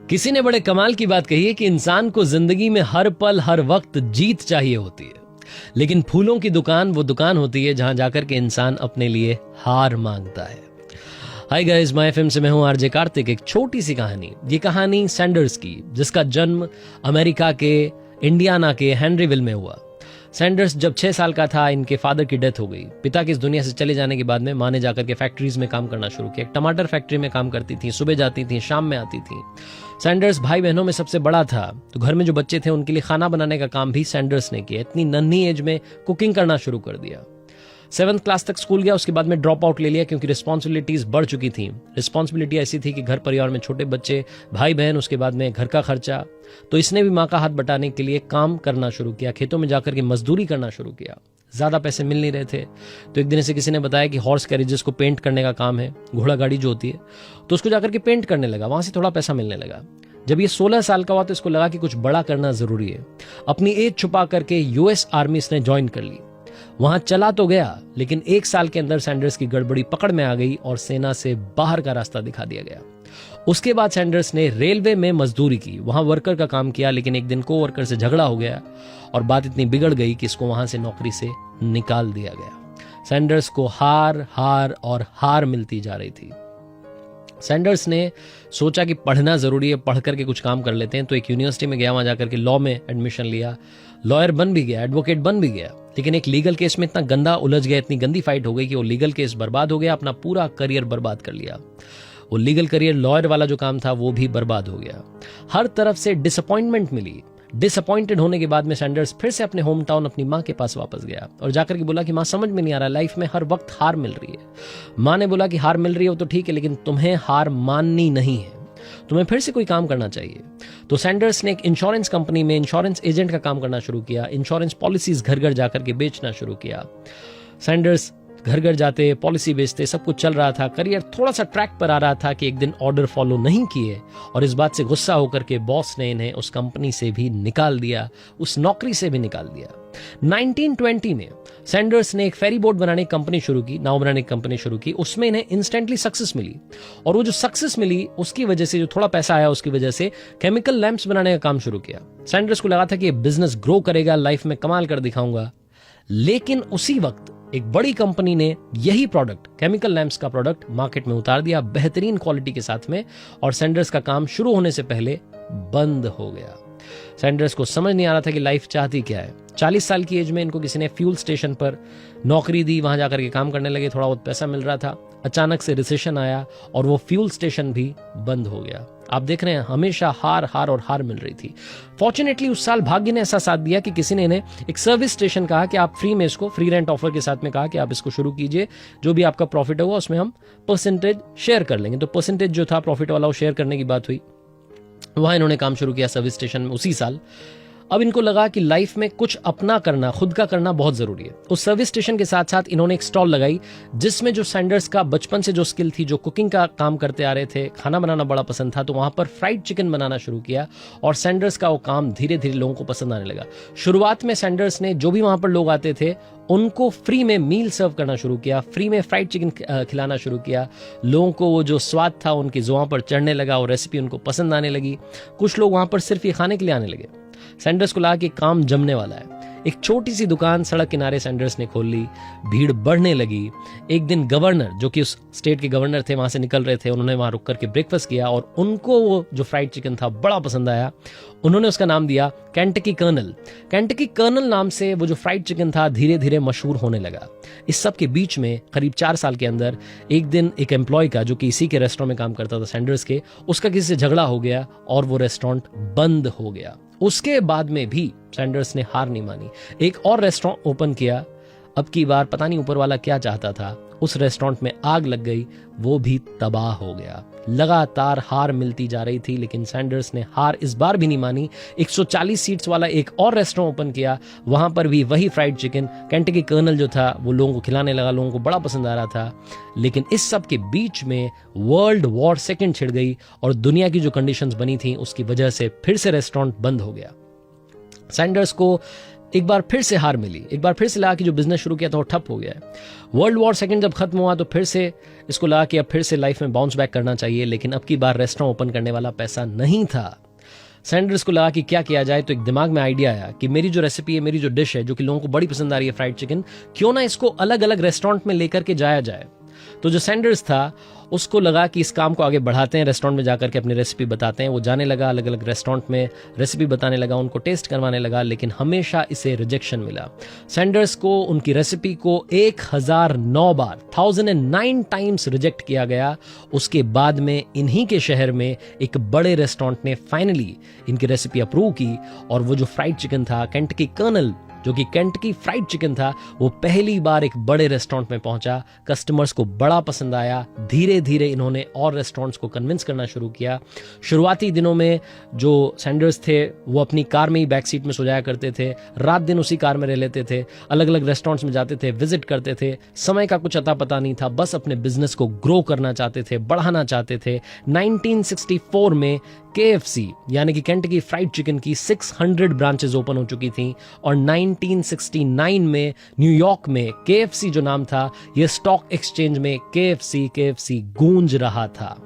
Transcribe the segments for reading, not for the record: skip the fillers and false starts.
किसी ने बड़े कमाल की बात कही है कि इंसान को जिंदगी में हर पल हर वक्त जीत चाहिए होती है, लेकिन फूलों की दुकान वो दुकान होती है जहां जाकर के इंसान अपने लिए हार मांगता है। हाय गाइस, माय एफएम से मैं हूं आरजे कार्तिक। एक छोटी सी कहानी, ये कहानी सैंडर्स की, जिसका जन्म अमेरिका के इंडियाना के हेनरीविल में हुआ। सैंडर्स जब 6 साल का था, इनके फादर की डेथ हो गई। पिता के इस दुनिया से चले जाने के बाद में माँ ने जाकर के फैक्ट्रीज में काम करना शुरू किया। एक टमाटर फैक्ट्री में काम करती थी, सुबह जाती थी, शाम में आती थी। सैंडर्स भाई बहनों में सबसे बड़ा था, तो घर में जो बच्चे थे उनके लिए खाना बनाने का काम भी सैंडर्स ने किया। इतनी नन्ही एज में कुकिंग करना शुरू कर दिया। 7th क्लास तक स्कूल गया, उसके बाद में ड्रॉप आउट ले लिया क्योंकि रिस्पॉन्सिबिलिटीज बढ़ चुकी थी। रिस्पॉन्सिबिलिटी ऐसी थी कि घर परिवार में छोटे बच्चे, भाई बहन, उसके बाद में घर का खर्चा। तो इसने भी माँ का हाथ बटाने के लिए काम करना शुरू किया, खेतों में जाकर के मजदूरी करना शुरू किया। ज्यादा पैसे मिल नहीं रहे थे, तो एक दिन से किसी ने बताया कि हॉर्स कैरेजेस को पेंट करने का काम है, घोड़ा गाड़ी जो होती है, तो उसको जाकर के पेंट करने लगा। वहां से थोड़ा पैसा मिलने लगा। जब ये 16 साल का हुआ तो इसको लगा कि कुछ बड़ा करना जरूरी है। अपनी एज छुपा करके यूएस आर्मी इसने ज्वाइन कर ली। वहां चला तो गया, लेकिन 1 साल के अंदर सैंडर्स की गड़बड़ी पकड़ में आ गई और सेना से बाहर का रास्ता दिखा दिया गया। उसके बाद सैंडर्स ने रेलवे में मजदूरी की, वहां वर्कर का काम किया, लेकिन एक दिन को वर्कर से झगड़ा हो गया और बात इतनी बिगड़ गई कि इसको वहां से नौकरी से निकाल दिया गया। सैंडर्स को हार हार और हार मिलती जा रही थी। सैंडर्स ने सोचा कि पढ़ना जरूरी है, पढ़ करके कुछ काम कर लेते हैं, तो एक यूनिवर्सिटी में गया, वहां जाकर के लॉ में एडमिशन लिया। लॉयर बन भी गया, एडवोकेट बन भी गया, लेकिन एक लीगल केस में इतना गंदा उलझ गया, इतनी गंदी फाइट हो गई कि वो लीगल केस बर्बाद हो गया। अपना पूरा करियर बर्बाद कर लिया। वो लीगल करियर, लॉयर वाला जो काम था, वो भी बर्बाद हो गया। हर तरफ से डिसअपॉइंटमेंट मिली। डिसअपॉइंटेड होने के बाद में सैंडर्स फिर से अपने होम टाउन अपनी माँ के पास वापस गया और जाकर के बोला कि माँ, समझ में नहीं आ रहा, लाइफ में हर वक्त हार मिल रही है। माँ ने बोला कि हार मिल रही है वो तो ठीक है, लेकिन तुम्हें हार माननी नहीं है, तुम्हें फिर से कोई काम करना चाहिए। तो सैंडर्स ने एक इंश्योरेंस कंपनी में इंश्योरेंस एजेंट का काम करना शुरू किया। इंश्योरेंस पॉलिसीज घर घर जाकर के बेचना शुरू किया। सैंडर्स घर घर जाते, पॉलिसी बेचते, सब कुछ चल रहा था। करियर थोड़ा सा ट्रैक पर आ रहा था कि एक दिन ऑर्डर फॉलो नहीं किए और इस बात से गुस्सा होकर के बॉस ने इन्हें उस कंपनी से भी निकाल दिया, उस नौकरी से भी निकाल दिया। 1920 में सैंडर्स ने एक फेरी बोट बनाने की कंपनी शुरू की, नाव बनाने की कंपनी शुरू की। उसमें इन्हें इंस्टेंटली सक्सेस मिली और वो जो सक्सेस मिली उसकी वजह से, जो थोड़ा पैसा आया उसकी वजह से, केमिकल लैंप्स बनाने का काम शुरू किया। सैंडर्स को लगा था कि ये बिजनेस ग्रो करेगा, लाइफ में कमाल कर दिखाऊंगा। लेकिन उसी वक्त एक बड़ी कंपनी ने यही प्रोडक्ट, केमिकल लैंप्स का प्रोडक्ट, मार्केट में उतार दिया बेहतरीन क्वालिटी के साथ में, और सैंडर्स का काम शुरू होने से पहले बंद हो गया। सैंडर्स को समझ नहीं आ रहा था कि लाइफ चाहती क्या है। 40 साल की एज में इनको किसी ने फ्यूल स्टेशन पर नौकरी दी, वहां जाकर के काम करने लगे, थोड़ा बहुत पैसा मिल रहा था। अचानक से रिसेशन आया और वो फ्यूल स्टेशन भी बंद हो गया। आप देख रहे हैं, हमेशा हार हार और हार मिल रही थी। फॉर्चुनेटली उस साल भाग्य ने ऐसा साथ दिया कि किसी ने इन्हें एक सर्विस स्टेशन कहा कि आप फ्री में इसको, फ्री रेंट ऑफर के साथ में कहा कि आप इसको शुरू कीजिए, जो भी आपका प्रॉफिट होगा उसमें हम परसेंटेज शेयर कर लेंगे। तो परसेंटेज जो था प्रॉफिट वाला, वो शेयर करने की बात हुई। वहां इन्होंने काम शुरू किया सर्विस स्टेशन में उसी साल। अब इनको लगा कि लाइफ में कुछ अपना करना, खुद का करना बहुत जरूरी है। उस सर्विस स्टेशन के साथ साथ इन्होंने एक स्टॉल लगाई, जिसमें जो सैंडर्स का बचपन से जो स्किल थी, जो कुकिंग का काम करते आ रहे थे, खाना बनाना बड़ा पसंद था, तो वहां पर फ्राइड चिकन बनाना शुरू किया और सैंडर्स का वो काम धीरे धीरे लोगों को पसंद आने लगा। शुरुआत में सैंडर्स ने जो भी वहां पर लोग आते थे उनको फ्री में मील सर्व करना शुरू किया, फ्री में फ्राइड चिकन खिलाना शुरू किया। लोगों को वो जो स्वाद था उनकी जुबान पर चढ़ने लगा और रेसिपी उनको पसंद आने लगी। कुछ लोग वहां पर सिर्फ ये खाने के लिए आने लगे। सैंडर्स को लगा कि काम जमने वाला है। एक छोटी सी दुकान सड़क किनारे सैंडर्स ने खोल ली। भीड़ बढ़ने लगी। एक दिन गवर्नर, जो कि उस स्टेट के गवर्नर थे, वहां से निकल रहे थे, उन्होंने वहां रुक करके ब्रेकफास्ट किया और उनको वो जो फ्राइड चिकन था बड़ा पसंद आया। उन्होंने उसका नाम दिया केंटकी कर्नल। केंटकी कर्नल नाम से वो जो फ्राइड चिकन था धीरे धीरे मशहूर होने लगा। इस सब के बीच में करीब 4 साल के अंदर एक दिन एक एम्प्लॉय का, जो कि इसी के रेस्टोरेंट में काम करता था सैंडर्स के, उसका किसी से झगड़ा हो गया और वो रेस्टोरेंट बंद हो गया। उसके बाद में भी सैंडर्स ने हार नहीं मानी, एक और रेस्टोरेंट ओपन किया। अब की बार पता नहीं ऊपर वाला क्या चाहता था, उस रेस्टोरेंट में आग लग गई, वो भी तबाह हो गया। लगातार हार मिलती जा रही थी, लेकिन सैंडर्स ने हार इस बार भी नहीं मानी। 140 सीट्स वाला एक और रेस्टोरेंट ओपन किया, वहां पर भी वही फ्राइड चिकन, केंटकी कर्नल जो था वो लोगों को खिलाने लगा, लोगों को बड़ा पसंद आ रहा था। लेकिन इस सब के बीच में वर्ल्ड वॉर सेकेंड छिड़ गई और दुनिया की जो कंडीशंस बनी थी उसकी वजह से फिर से रेस्टोरेंट बंद हो गया। सैंडर्स को एक बार फिर से हार मिली, एक बार फिर से लगा कि जो बिजनेस शुरू किया था वो ठप हो गया है। वर्ल्ड वॉर सेकंड जब खत्म हुआ तो फिर से इसको लगा कि अब फिर से लाइफ में बाउंस बैक करना चाहिए, लेकिन अब की बार रेस्टोरेंट ओपन करने वाला पैसा नहीं था। सैंडर्स को लगा कि क्या किया जाए, तो एक दिमाग में आइडिया आया कि मेरी जो रेसिपी है, मेरी जो डिश है, जो कि लोगों को बड़ी पसंद आ रही है, फ्राइड चिकन, क्यों ना इसको अलग अलग रेस्टोरेंट में लेकर के जाया जाए। तो जो सैंडर्स था उसको लगा कि इस काम को आगे बढ़ाते हैं, रेस्टोरेंट में जाकर के अपनी रेसिपी बताते हैं। वो जाने लगा, अलग अलग रेस्टोरेंट में रेसिपी बताने लगा, उनको टेस्ट करवाने लगा, लेकिन हमेशा इसे रिजेक्शन मिला। सैंडर्स को उनकी रेसिपी को 1009 बार 1009 टाइम्स रिजेक्ट किया गया। उसके बाद में इन्हीं के शहर में एक बड़े रेस्टोरेंट ने फाइनली इनकी रेसिपी अप्रूव की, और वो जो फ्राइड चिकन था, केंटकी कर्नल, जो कि केंटकी फ्राइड चिकन था, वो पहली बार एक बड़े रेस्टोरेंट में पहुंचा। कस्टमर्स को बड़ा पसंद आया। धीरे धीरे इन्होंने और रेस्टोरेंट्स को कन्विंस करना शुरू किया। शुरुआती दिनों में जो सैंडर्स थे वो अपनी कार में ही बैक सीट में सो जाया करते थे, रात दिन उसी कार में रह लेते थे, अलग अलग रेस्टोरेंट्स में जाते थे, विजिट करते थे। समय का कुछ अता पता नहीं था, बस अपने बिजनेस को ग्रो करना चाहते थे, बढ़ाना चाहते थे। 1964 में KFC यानी कि केंटकी फ्राइड चिकन की 600 ब्रांचेस ओपन हो चुकी थी, और 1969 में न्यूयॉर्क में KFC जो नाम था, ये स्टॉक एक्सचेंज में KFC गूंज रहा था।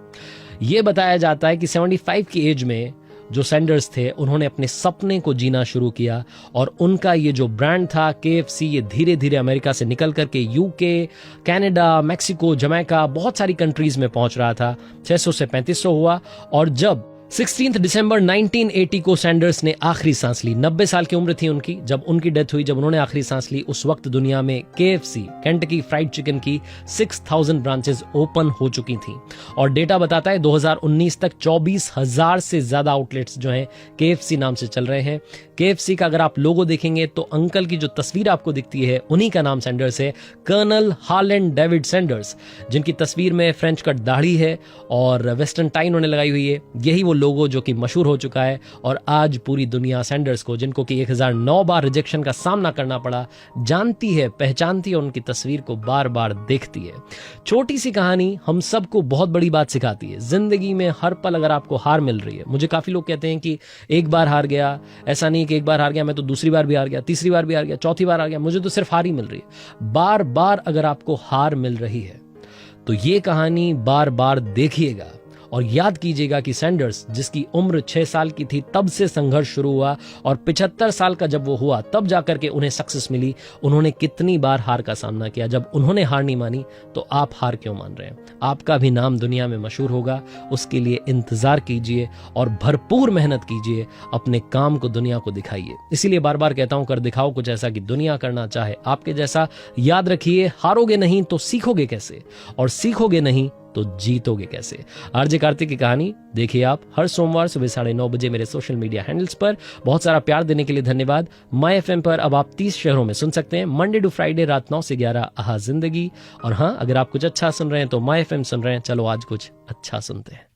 यह बताया जाता है कि 75 की एज में जो सैंडर्स थे, उन्होंने अपने सपने को जीना शुरू किया, और उनका ये जो ब्रांड था KFC, ये धीरे धीरे अमेरिका से निकल करके UK, कनाडा, मैक्सिको, जमैका, बहुत सारी कंट्रीज में पहुंच रहा था। 600 से 3500 हुआ, और जब 16 दिसंबर 1980 को सैंडर्स ने आखिरी सांस ली, 90 साल की उम्र थी उनकी जब उनकी डेथ हुई, जब उन्होंने आखिरी सांस ली, उस वक्त दुनिया में KFC केंटकी फ्राइड चिकन की 6000 ब्रांचेस ओपन हो चुकी थी। और डेटा बताता है 2019 तक 24,000 से ज्यादा आउटलेट्स जो हैं KFC नाम से चल रहे हैं। KFC का अगर आप लोगो देखेंगे तो अंकल की जो तस्वीर आपको दिखती है, उन्हीं का नाम सैंडर्स है, कर्नल हार्लैंड डेविड सैंडर्स, जिनकी तस्वीर में फ्रेंच कट दाढ़ी है और वेस्टर्न टाई उन्होंने लगाई हुई है। यही वो लोगो जो कि मशहूर हो चुका है, और आज पूरी दुनिया सैंडर्स को, जिनको कि 1009 बार रिजेक्शन का सामना करना पड़ा, जानती है, पहचानती है, उनकी तस्वीर को बार बार देखती है। छोटी सी कहानी हम सबको बहुत बड़ी बात सिखाती है। जिंदगी में हर पल अगर आपको हार मिल रही है, मुझे काफी लोग कहते हैं कि एक बार हार गया, ऐसा नहीं कि एक बार हार गया, मैं तो दूसरी बार भी हार गया, तीसरी बार भी हार गया, चौथी बार हार गया, मुझे तो सिर्फ हार ही मिल रही है। बार बार अगर आपको हार मिल रही है तो ये कहानी बार बार देखिएगा, और याद कीजिएगा कि सैंडर्स, जिसकी उम्र 6 साल की थी तब से संघर्ष शुरू हुआ, और 75 साल का जब वो हुआ तब जाकर के उन्हें सक्सेस मिली। उन्होंने कितनी बार हार का सामना किया। जब उन्होंने हार नहीं मानी तो आप हार क्यों मान रहे हैं? आपका भी नाम दुनिया में मशहूर होगा। उसके लिए इंतजार कीजिए और भरपूर मेहनत कीजिए, अपने काम को दुनिया को दिखाइए। इसीलिए बार बार कहता हूं, कर दिखाओ कुछ ऐसा कि दुनिया करना चाहे आपके जैसा। याद रखिए, हारोगे नहीं तो सीखोगे कैसे, और सीखोगे नहीं तो जीतोगे कैसे। आरजे कार्तिक की कहानी देखिए आप हर सोमवार सुबह 9:30 बजे मेरे सोशल मीडिया हैंडल्स पर। बहुत सारा प्यार देने के लिए धन्यवाद। माय FM पर अब आप 30 शहरों में सुन सकते हैं, मंडे टू फ्राइडे रात 9 से 11 आहा जिंदगी। और हाँ, अगर आप कुछ अच्छा सुन रहे हैं तो माय FM सुन रहे हैं, चलो आज कुछ अच्छा सुनते हैं।